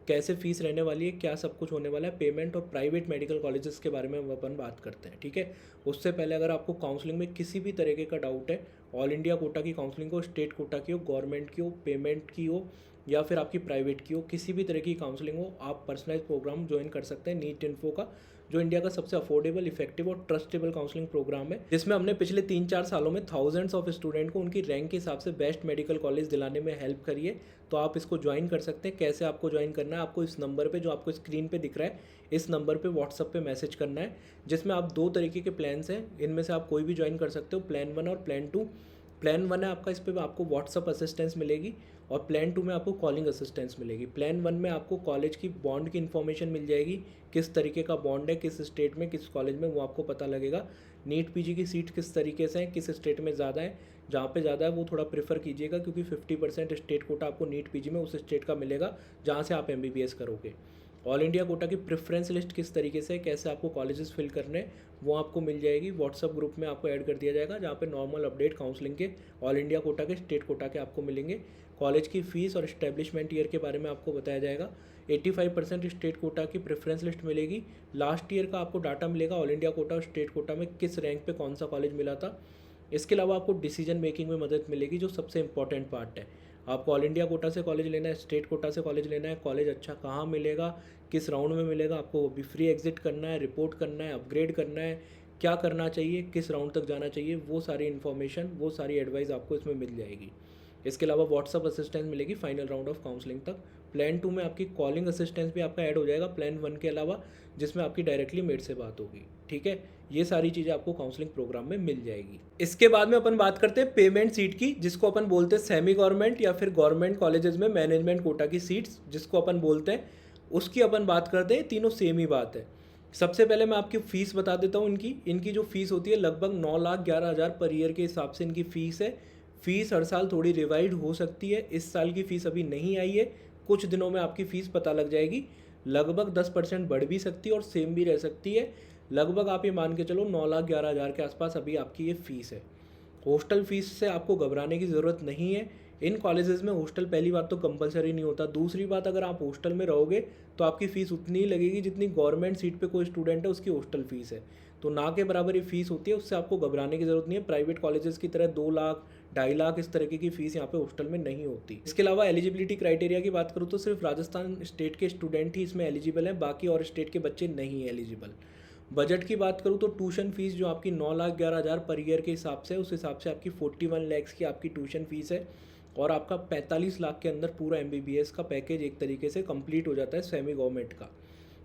कैसे फ़ीस रहने वाली है, क्या सब कुछ होने वाला है, पेमेंट और प्राइवेट मेडिकल कॉलेजेस के बारे में हम अपन बात करते हैं, ठीक है। उससे पहले अगर आपको काउंसलिंग में किसी भी तरीके का डाउट है, ऑल इंडिया कोटा की काउंसलिंग हो, स्टेट कोटा की हो, गवर्नमेंट की हो, पेमेंट की हो या फिर आपकी प्राइवेट की हो, किसी भी तरह की काउंसलिंग हो, आप पर्सनलाइज प्रोग्राम ज्वाइन कर सकते हैं नीट इन्फो का, जो इंडिया का सबसे अफोर्डेबल, इफेक्टिव और ट्रस्टेबल काउंसलिंग प्रोग्राम है, जिसमें हमने पिछले 3-4 सालों में थाउजेंड्स ऑफ स्टूडेंट को उनकी रैंक के हिसाब से बेस्ट मेडिकल कॉलेज दिलाने में हेल्प करी है। तो आप इसको ज्वाइन कर सकते हैं। कैसे आपको ज्वाइन करना है, आपको इस नंबर पे जो आपको स्क्रीन पे दिख रहा है इस नंबर पे व्हाट्सअप पे मैसेज करना है, जिसमें आप 2 तरीके के प्लान्स हैं, इनमें से आप कोई भी ज्वाइन कर सकते हो, प्लान 1 और प्लान 2। प्लान 1 है आपका, इस पर आपको व्हाट्सअप असिस्टेंस मिलेगी, और प्लान 2 में आपको कॉलिंग असिस्टेंस मिलेगी। प्लान 1 में आपको कॉलेज की बॉन्ड की इन्फॉर्मेशन मिल जाएगी, किस तरीके का बॉन्ड है, किस स्टेट में, किस कॉलेज में, वो आपको पता लगेगा। नीट पीजी की सीट किस तरीके से है, किस स्टेट में ज़्यादा है, जहाँ पे ज़्यादा है वो थोड़ा प्रेफर कीजिएगा, क्योंकि 50% स्टेट कोटा आपको नीट पीजी में उस स्टेट का मिलेगा जहाँ से आप एमबीबीएस करोगे। ऑल इंडिया कोटा की प्रेफरेंस लिस्ट किस तरीके से, कैसे आपको कॉलेजेस फिल करने वो आपको मिल जाएगी। व्हाट्सअप ग्रुप में आपको ऐड कर दिया जाएगा, जहाँ पे नॉर्मल अपडेट काउंसलिंग के ऑल इंडिया कोटा के, स्टेट कोटा के आपको मिलेंगे। कॉलेज की फ़ीस और इस्टेब्लिशमेंट ईयर के बारे में आपको बताया जाएगा। 85% स्टेट कोटा की प्रेफरेंस लिस्ट मिलेगी। लास्ट ईयर का आपको डाटा मिलेगा ऑल इंडिया कोटा और स्टेट कोटा में किस रैंक पे कौन सा कॉलेज मिला था। इसके अलावा आपको डिसीजन मेकिंग में मदद मिलेगी, जो सबसे इंपॉर्टेंट पार्ट है। आपको ऑल इंडिया कोटा से कॉलेज लेना है, स्टेट कोटा से कॉलेज लेना है, कॉलेज अच्छा कहाँ मिलेगा, किस राउंड में मिलेगा, आपको वो भी फ्री एग्जिट करना है, रिपोर्ट करना है, अपग्रेड करना है, क्या करना चाहिए, किस राउंड तक जाना चाहिए, वो सारी इन्फॉर्मेशन, वो सारी एडवाइस आपको इसमें मिल जाएगी। इसके अलावा व्हाट्सअप असिस्टेंस मिलेगी फाइनल राउंड ऑफ काउंसलिंग तक। प्लान 2 में आपकी कॉलिंग असिस्टेंस भी आपका ऐड हो जाएगा प्लान 1 के अलावा, जिसमें आपकी डायरेक्टली मेरे से बात होगी, ठीक है। ये सारी चीज़ें आपको काउंसलिंग प्रोग्राम में मिल जाएगी। इसके बाद में अपन बात करते हैं पेमेंट सीट की, जिसको अपन बोलते हैं सेमी गवर्नमेंट या फिर गवर्नमेंट कॉलेजेस में मैनेजमेंट कोटा की सीट्स जिसको अपन बोलते हैं, उसकी अपन बात करते हैं। तीनों सेम ही बात है। सबसे पहले मैं आपकी फ़ीस बता देता हूँ। इनकी जो फ़ीस होती है लगभग 9,11,000 पर ईयर के हिसाब से इनकी फ़ीस है। फ़ीस हर साल थोड़ी रिवाइड हो सकती है। इस साल की फ़ीस अभी नहीं आई है, कुछ दिनों में आपकी फ़ीस पता लग जाएगी। लगभग 10% बढ़ भी सकती है और सेम भी रह सकती है। लगभग आप ये मान के चलो 9,11,000 के आसपास अभी आपकी ये फ़ीस है। हॉस्टल फ़ीस से आपको घबराने की ज़रूरत नहीं है। इन कॉलेजेस में हॉस्टल पहली बात तो कंपलसरी नहीं होता। दूसरी बात, अगर आप हॉस्टल में रहोगे तो आपकी फ़ीस उतनी ही लगेगी जितनी गवर्नमेंट सीट पे कोई स्टूडेंट है उसकी हॉस्टल फ़ीस है। तो ना के बराबर ये फ़ीस होती है, उससे आपको घबराने की ज़रूरत नहीं है। प्राइवेट कॉलेजेस की तरह 2 लाख 2.5 लाख इस तरीके की फ़ीस यहाँ पे हॉस्टल में नहीं होती। इसके अलावा एलिजिबिलिटी क्राइटेरिया की बात करूँ तो सिर्फ राजस्थान स्टेट के स्टूडेंट ही इसमें एलिजिबल हैं, बाकी और स्टेट के बच्चे नहीं एलिजिबल। बजट की बात करूँ तो ट्यूशन फ़ीस जो आपकी 9,11,000 पर ईयर के हिसाब से, उस हिसाब से आपकी 41 लैक्स की आपकी ट्यूशन फ़ीस है और आपका 45 लाख के अंदर पूरा MBBS का पैकेज एक तरीके से कंप्लीट हो जाता है सेमी गवर्नमेंट का।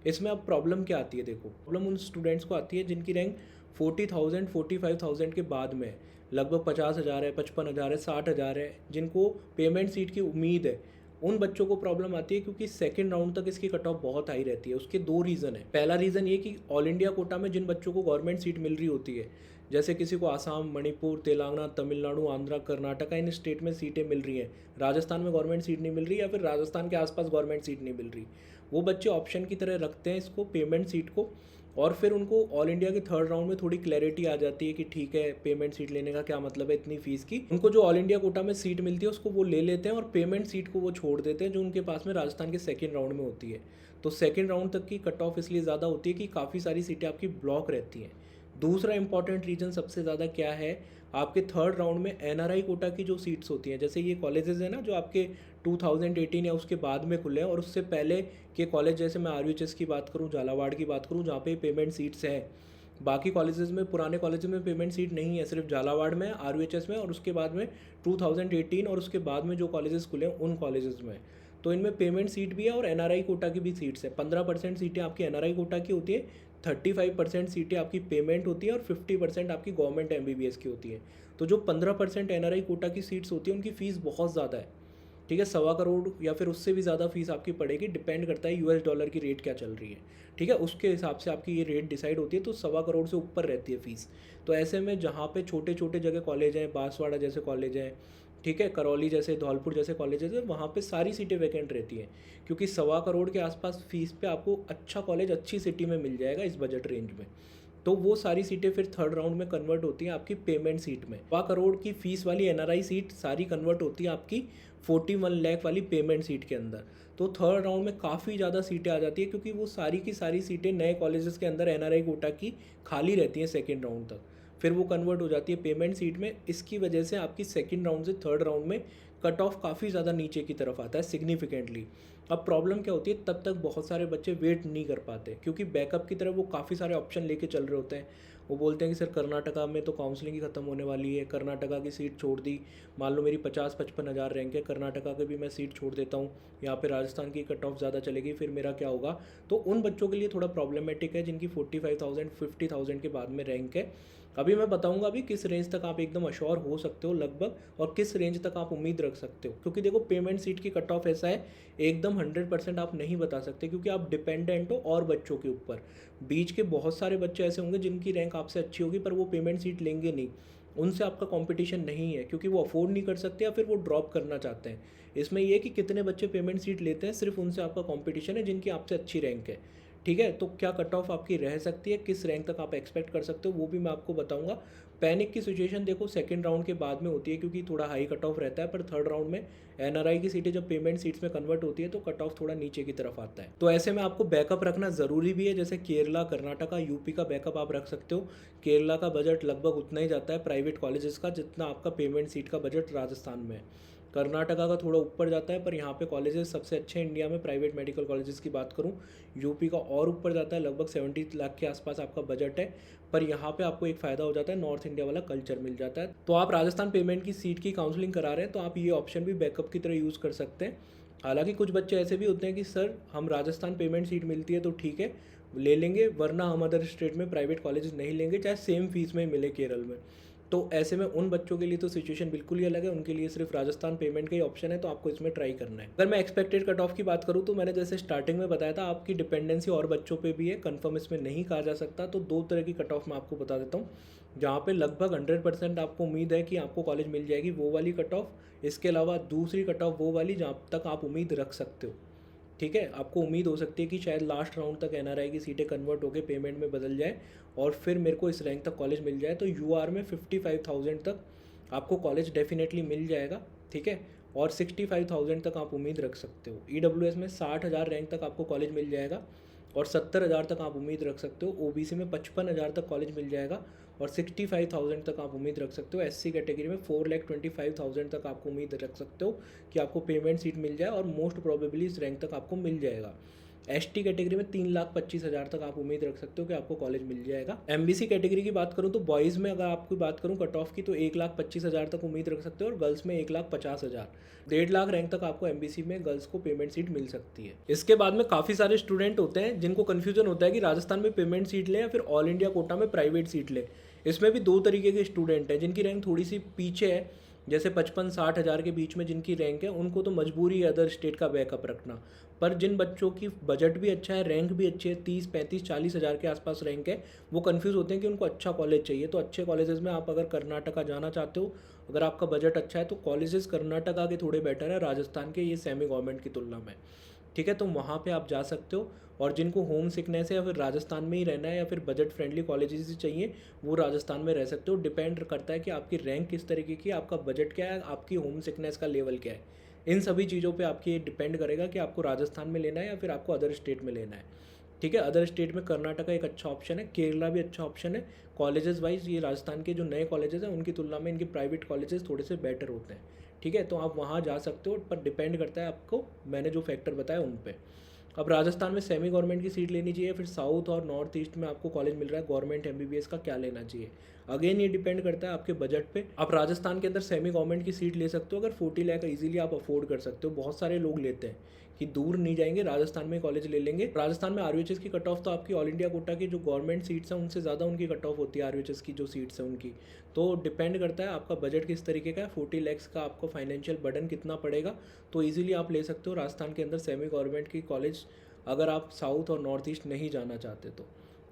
इसमें अब प्रॉब्लम क्या आती है, देखो प्रॉब्लम उन स्टूडेंट्स को आती है जिनकी रैंक 40,000 45,000 के बाद में है। लगभग 50,000 है, 55,000 है, 60,000 है, जिनको पेमेंट सीट की उम्मीद है। उन बच्चों को प्रॉब्लम आती है क्योंकि सेकंड राउंड तक इसकी कट ऑफ बहुत हाई रहती है। उसके 2 रीज़न है। पहला रीज़न ये कि ऑल इंडिया कोटा में जिन बच्चों को गवर्नमेंट सीट मिल रही होती है, जैसे किसी को आसाम, मणिपुर, तेलंगाना, तमिलनाडु, आंध्रा, कर्नाटका, इन स्टेट में सीटें मिल रही हैं, राजस्थान में गवर्नमेंट सीट नहीं मिल रही या फिर राजस्थान के आसपास गवर्नमेंट सीट नहीं मिल रही, वो बच्चे ऑप्शन की तरह रखते हैं इसको, पेमेंट सीट को। और फिर उनको ऑल इंडिया के थर्ड राउंड में थोड़ी क्लैरिटी आ जाती है कि ठीक है, पेमेंट सीट लेने का क्या मतलब है इतनी फ़ीस की। उनको जो ऑल इंडिया कोटा में सीट मिलती है उसको वो ले लेते हैं और पेमेंट सीट को वो छोड़ देते हैं जो उनके पास में राजस्थान के सेकेंड राउंड में होती है। तो सेकेंड राउंड तक की कट ऑफ इसलिए ज़्यादा होती है कि काफ़ी सारी सीटें आपकी ब्लॉक रहती हैं। दूसरा इंपॉर्टेंट रीज़न सबसे ज़्यादा क्या है, आपके थर्ड राउंड में NRI कोटा की जो सीट्स होती हैं, जैसे ये कॉलेजेस हैं ना जो आपके 2018 या उसके बाद में खुले हैं और उससे पहले के कॉलेज, जैसे मैं RUHS की बात करूँ, झालावाड़ की बात करूँ, जहाँ पे पेमेंट सीट्स हैं। बाकी कॉलेजेस में, पुराने कॉलेज में पेमेंट सीट नहीं है, सिर्फ झालावाड़ में, RUHS में और उसके बाद में 2018 और उसके बाद में जो कॉलेजेस खुले हैं उन कॉलेजेस में। तो इनमें पेमेंट सीट भी है और NRI कोटा की भी सीट्स है। 15% सीटें आपकी NRI कोटा की होती है, 35% सीटें आपकी पेमेंट होती है और 50% आपकी गवर्नमेंट MBBS की होती है। तो जो 15% NRI कोटा की सीट्स होती है उनकी फ़ीस बहुत ज़्यादा है। ठीक है, 1.25 करोड़ या फिर उससे भी ज़्यादा फीस आपकी पड़ेगी, डिपेंड करता है US डॉलर की रेट क्या चल रही है। ठीक है, उसके हिसाब से आपकी ये रेट डिसाइड होती है। तो 1.25 करोड़ से ऊपर रहती है फ़ीस। तो ऐसे में जहाँ पे छोटे छोटे जगह कॉलेज हैं, बांसवाड़ा जैसे कॉलेज हैं, ठीक है, करौली जैसे, धौलपुर जैसे कॉलेजेस है, वहाँ पे सारी सीटें वैकेंट रहती हैं क्योंकि 1.25 करोड़ के आसपास फीस पे आपको अच्छा कॉलेज अच्छी सिटी में मिल जाएगा इस बजट रेंज में। तो वो सारी सीटें फिर थर्ड राउंड में कन्वर्ट होती हैं आपकी पेमेंट सीट में। 1.25 करोड़ की फीस वाली NRI सीट सारी कन्वर्ट होती है आपकी 41 लाख वाली पेमेंट सीट के अंदर। तो थर्ड राउंड में काफ़ी ज़्यादा सीटें आ जाती है क्योंकि वो सारी की सारी सीटें नए कॉलेजेस के अंदर NRI कोटा की खाली रहती हैं सेकेंड राउंड तक, फिर वो कन्वर्ट हो जाती है पेमेंट सीट में। इसकी वजह से आपकी सेकेंड राउंड से थर्ड राउंड में कट ऑफ काफ़ी ज़्यादा नीचे की तरफ आता है सिग्निफिकेंटली। अब प्रॉब्लम क्या होती है, तब तक बहुत सारे बच्चे वेट नहीं कर पाते क्योंकि बैकअप की तरह वो काफ़ी सारे ऑप्शन लेके चल रहे होते हैं। वो बोलते हैं कि सर कर्नाटका में तो काउंसलिंग ही ख़त्म होने वाली है, कर्नाटका की सीट छोड़ दी, मान लो मेरी 50-55 हज़ार रैंक है, कर्नाटका की भी मैं सीट छोड़ देता हूँ, यहाँ पे राजस्थान की कट ऑफ ज़्यादा चलेगी, फिर मेरा क्या होगा। तो उन बच्चों के लिए थोड़ा प्रॉब्लमेटिक है जिनकी 45,000 50,000 के बाद में रैंक है। अभी मैं बताऊंगा अभी किस रेंज तक आप एकदम अश्योर हो सकते हो लगभग, और किस रेंज तक आप उम्मीद रख सकते हो, क्योंकि देखो पेमेंट सीट की कट ऑफ ऐसा है एकदम 100% आप नहीं बता सकते क्योंकि आप डिपेंडेंट हो और बच्चों के ऊपर। बीच के बहुत सारे बच्चे ऐसे होंगे जिनकी रैंक आपसे अच्छी होगी पर वो पेमेंट सीट लेंगे नहीं, उनसे आपका कंपटीशन नहीं है क्योंकि वो अफोर्ड नहीं कर सकते या फिर वो ड्रॉप करना चाहते हैं। इसमें ये कि कितने बच्चे पेमेंट सीट लेते हैं, सिर्फ उनसे आपका कंपटीशन है जिनकी आपसे अच्छी रैंक है। ठीक है, तो क्या कट ऑफ आपकी रह सकती है, किस रैंक तक आप एक्सपेक्ट कर सकते हो, वो भी मैं आपको बताऊंगा। पैनिक की सिचुएशन देखो सेकंड राउंड के बाद में होती है क्योंकि थोड़ा हाई कट ऑफ रहता है, पर थर्ड राउंड में NRI की सीटें जब पेमेंट सीट्स में कन्वर्ट होती है तो कट ऑफ थोड़ा नीचे की तरफ आता है। तो ऐसे में आपको बैकअप रखना ज़रूरी भी है, जैसे केरला, कर्नाटका, यूपी का बैकअप आप रख सकते हो। केरला का बजट लगभग उतना ही जाता है प्राइवेट कॉलेजेस का जितना आपका पेमेंट सीट का बजट राजस्थान में है। कर्नाटका का थोड़ा ऊपर जाता है पर यहाँ पे कॉलेजेस सबसे अच्छे हैं इंडिया में, प्राइवेट मेडिकल कॉलेजेस की बात करूँ। यूपी का और ऊपर जाता है, लगभग 70 लाख के आसपास आपका बजट है, पर यहाँ पे आपको एक फ़ायदा हो जाता है, नॉर्थ इंडिया वाला कल्चर मिल जाता है। तो आप राजस्थान पेमेंट की सीट की काउंसलिंग करा रहे हैं तो आप ये ऑप्शन भी बैकअप की तरह यूज़ कर सकते हैं। हालांकि कुछ बच्चे ऐसे भी होते हैं कि सर हम राजस्थान पेमेंट सीट मिलती है तो ठीक है ले लेंगे, वरना हम अदर स्टेट में प्राइवेट कॉलेज नहीं लेंगे चाहे सेम फीस में मिले केरल में। तो ऐसे में उन बच्चों के लिए तो सिचुएशन बिल्कुल ही अलग है, उनके लिए सिर्फ राजस्थान पेमेंट का ही ऑप्शन है, तो आपको इसमें ट्राई करना है। अगर मैं एक्सपेक्टेड कट ऑफ की बात करूँ तो मैंने जैसे स्टार्टिंग में बताया था, आपकी डिपेंडेंसी और बच्चों पे भी है, कंफर्म इसमें नहीं कहा जा सकता। तो दो तरह की कट ऑफ मैं आपको बता देता हूँ, जहाँ पे लगभग 100% आपको उम्मीद है कि आपको कॉलेज मिल जाएगी, वो वाली कट ऑफ। इसके अलावा दूसरी कट ऑफ वो वाली जहाँ तक आप उम्मीद रख सकते हो, ठीक है। आपको उम्मीद हो सकती है कि शायद लास्ट राउंड तक एनआरआई की सीटें कन्वर्ट होकर पेमेंट में बदल जाए और फिर मेरे को इस रैंक तक कॉलेज मिल जाए, तो यूआर में 55,000 तक आपको कॉलेज डेफिनेटली मिल जाएगा, ठीक है। और 65,000 तक आप उम्मीद रख सकते हो। ईडब्ल्यूएस में 60,000 रैंक तक आपको कॉलेज मिल जाएगा और 70,000 तक आप उम्मीद रख सकते हो। ओबीसी में 55,000 तक कॉलेज मिल जाएगा और 65,000 तक आप उम्मीद रख सकते हो। एससी कैटेगरी में 4,25,000 तक आपको उम्मीद रख सकते हो कि आपको पेमेंट सीट मिल जाए और मोस्ट प्रोबेबली इस रैंक तक आपको मिल जाएगा। एसटी कैटेगरी में 3,25,000 तक आप उम्मीद रख सकते हो कि आपको कॉलेज मिल जाएगा। एमबीसी कैटेगरी की बात करूँ तो बॉयज़ में अगर आपकी बात करूँ कट ऑफ की, तो 1,25,000 तक उम्मीद रख सकते हो और गर्ल्स में 1,50,000। 1.5 लाख रैंक तक आपको एमबीसी में गर्ल्स को पेमेंट सीट मिल सकती है। इसके बाद में काफ़ी सारे स्टूडेंट होते हैं जिनको कन्फ्यूजन होता है कि राजस्थान में पेमेंट सीट ले या फिर ऑल इंडिया कोटा में प्राइवेट सीट ले। इसमें भी दो तरीके के स्टूडेंट हैं, जिनकी रैंक थोड़ी सी पीछे है, जैसे 55-60 हज़ार के बीच में जिनकी रैंक है, उनको तो मजबूरी है अदर स्टेट का बैकअप रखना। पर जिन बच्चों की बजट भी अच्छा है, रैंक भी अच्छी है, 30-35-40 हज़ार के आसपास रैंक है, वो कंफ्यूज होते हैं कि उनको अच्छा कॉलेज चाहिए। तो अच्छे कॉलेजेस में आप अगर कर्नाटका जाना चाहते हो, अगर आपका बजट अच्छा है, तो कॉलेजेस कर्नाटका के थोड़े बेटर है राजस्थान के ये सेमी गवर्नमेंट की तुलना में, ठीक है। तो वहाँ पे आप जा सकते हो। और जिनको होम सिकनेस है या फिर राजस्थान में ही रहना है या फिर बजट फ्रेंडली कॉलेजेस ही चाहिए, वो राजस्थान में रह सकते हो। डिपेंड करता है कि आपकी रैंक किस तरीके की, आपका बजट क्या है, आपकी होम सिकनेस का लेवल क्या है। इन सभी चीज़ों पे आपकी डिपेंड करेगा कि आपको राजस्थान में लेना है या फिर आपको अदर स्टेट में लेना है, ठीक है। अदर स्टेट में कर्नाटका एक अच्छा ऑप्शन है, केरला भी अच्छा ऑप्शन है। कॉलेजेस वाइज ये राजस्थान के जो नए कॉलेजेस हैं उनकी तुलना में इनके प्राइवेट कॉलेजेस थोड़े से बेटर होते हैं, ठीक है। तो आप वहाँ जा सकते हो, पर डिपेंड करता है आपको, मैंने जो फैक्टर बताया उन पे। अब राजस्थान में सेमी गवर्नमेंट की सीट लेनी चाहिए, फिर साउथ और नॉर्थ ईस्ट में आपको कॉलेज मिल रहा है गवर्नमेंट एमबीबीएस का, क्या लेना चाहिए। अगेन ये डिपेंड करता है आपके बजट पे। आप राजस्थान के अंदर सेमी गवर्नमेंट की सीट ले सकते हो अगर 40 लाख इजीली आप अफोर्ड कर सकते हो। बहुत सारे लोग लेते हैं कि दूर नहीं जाएंगे, राजस्थान में कॉलेज ले लेंगे। राजस्थान में आरयूएचएस की कट ऑफ तो आपकी ऑल इंडिया कोटा की जो गवर्नमेंट सीट्स हैं उनसे ज़्यादा उनकी कट ऑफ होती है, आरयूएचएस की जो सीट्स हैं उनकी। तो डिपेंड करता है आपका बजट किस तरीके का है, 40 लाख का आपको फाइनेंशियल बर्डन कितना पड़ेगा, तो ईजिली आप ले सकते हो राजस्थान के अंदर सेमी गवर्नमेंट की कॉलेज, अगर आप साउथ और नॉर्थ ईस्ट नहीं जाना चाहते तो।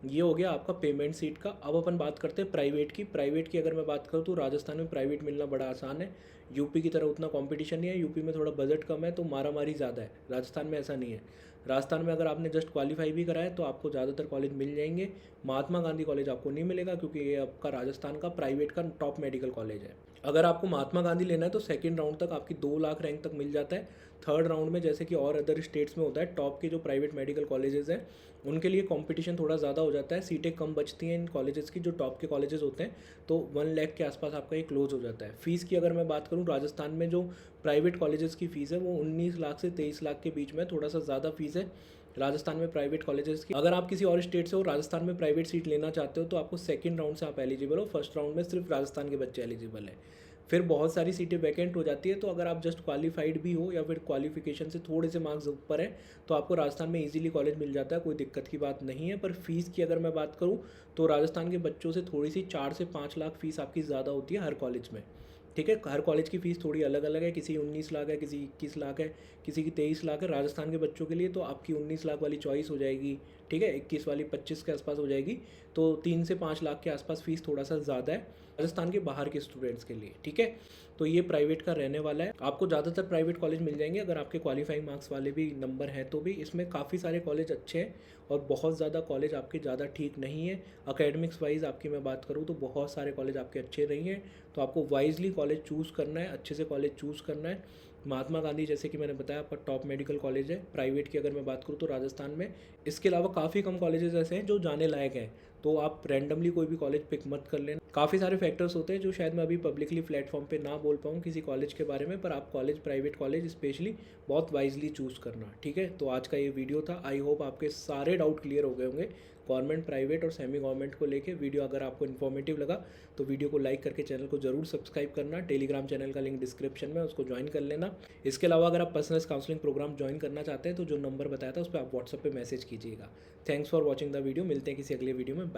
ये हो गया आपका पेमेंट सीट का। अब अपन बात करते हैं प्राइवेट की। प्राइवेट की अगर मैं बात करूँ तो राजस्थान में प्राइवेट मिलना बड़ा आसान है। यूपी की तरह उतना कंपटीशन नहीं है, यूपी में थोड़ा बजट कम है तो मारामारी ज़्यादा है, राजस्थान में ऐसा नहीं है। राजस्थान में अगर आपने जस्ट क्वालिफाई भी करा है तो आपको ज़्यादातर कॉलेज मिल जाएंगे। महात्मा गांधी कॉलेज आपको नहीं मिलेगा क्योंकि ये आपका राजस्थान का प्राइवेट का टॉप मेडिकल कॉलेज है। अगर आपको महात्मा गांधी लेना है तो सेकेंड राउंड तक आपकी 2 लाख रैंक तक मिल जाता है। थर्ड राउंड में जैसे कि और अदर स्टेट्स में होता है, टॉप के जो प्राइवेट मेडिकल कॉलेजेस हैं उनके लिए कंपटीशन थोड़ा ज़्यादा हो जाता है, सीटें कम बचती हैं इन कॉलेजेस की। जो टॉप के कॉलेजेस होते हैं तो 1 लाख के आसपास आपका ये क्लोज हो जाता है। फीस की अगर मैं बात करूँ, राजस्थान में जो प्राइवेट कॉलेजेस की फ़ीस है वो 19 लाख से 23 लाख के बीच में, थोड़ा सा ज़्यादा फीस है राजस्थान में प्राइवेट कॉलेजेस की। अगर आप किसी और स्टेट से हो राजस्थान में प्राइवेट सीट लेना चाहते हो तो आपको सेकंड राउंड से आप एलिजिबल हो, फर्स्ट राउंड में सिर्फ राजस्थान के बच्चे एलिजिबल हैं। फिर बहुत सारी सीटें वैकेंट हो जाती है, तो अगर आप जस्ट क्वालिफाइड भी हो या फिर क्वालिफिकेशन से थोड़े से मार्क्स ऊपर है तो आपको राजस्थान में इजीली कॉलेज मिल जाता है, कोई दिक्कत की बात नहीं है। पर फीस की अगर मैं बात करूँ तो राजस्थान के बच्चों से थोड़ी सी 4 से 5 लाख फीस आपकी ज़्यादा होती है हर कॉलेज में, ठीक है। हर कॉलेज की फ़ीस थोड़ी अलग अलग है, किसी 19 लाख है, किसी 21 लाख है, किसी की 23 लाख है। राजस्थान के बच्चों के लिए तो आपकी 19 लाख वाली चॉइस हो जाएगी, ठीक है, 21 वाली 25 के आसपास हो जाएगी। तो 3 से 5 लाख के आसपास फ़ीस थोड़ा सा ज़्यादा है राजस्थान के बाहर के स्टूडेंट्स के लिए, ठीक है। तो ये प्राइवेट का रहने वाला है। आपको ज़्यादातर प्राइवेट कॉलेज मिल जाएंगे अगर आपके क्वालिफाइंग मार्क्स वाले भी नंबर हैं तो भी। इसमें काफ़ी सारे कॉलेज अच्छे हैं और बहुत ज़्यादा कॉलेज आपके ज़्यादा ठीक नहीं है। अकेडमिक्स वाइज आपकी मैं बात करूँ तो बहुत सारे कॉलेज आपके अच्छे नहीं हैं, तो आपको वाइजली कॉलेज चूज़ करना है, अच्छे से कॉलेज चूज़ करना है। महात्मा गांधी जैसे कि मैंने बताया आपका टॉप मेडिकल कॉलेज है। प्राइवेट की अगर मैं बात करूँ तो राजस्थान में इसके अलावा काफ़ी कम कॉलेजेस ऐसे हैं जो जाने लायक हैं, तो आप रैंडमली कोई भी कॉलेज पिक मत कर लेना। काफ़ी सारे फैक्टर्स होते हैं जो शायद मैं अभी पब्लिकली प्लेटफॉर्म पे ना बोल पाऊँ किसी कॉलेज के बारे में, पर आप कॉलेज, प्राइवेट कॉलेज स्पेशली बहुत वाइजली चूज़ करना, ठीक है। तो आज का ये वीडियो था, आई होप आपके सारे डाउट क्लियर हो गए होंगे गवर्नमेंट, प्राइवेट और सेमी गवर्नमेंट को लेके। वीडियो अगर आपको इन्फॉर्मेटिव लगा तो वीडियो को लाइक करके चैनल को जरूर सब्सक्राइब करना। टेलीग्राम चैनल का लिंक डिस्क्रिप्शन में, उसको ज्वाइन कर लेना। इसके अलावा अगर आप पर्सनल काउंसलिंग प्रोग्राम ज्वाइन करना चाहते हैं तो जो नंबर बताया था उस पर आप व्हाट्सएप पे मैसेज कीजिएगा। Thanks for watching the video. मिलते हैं किसी अगले वीडियो में।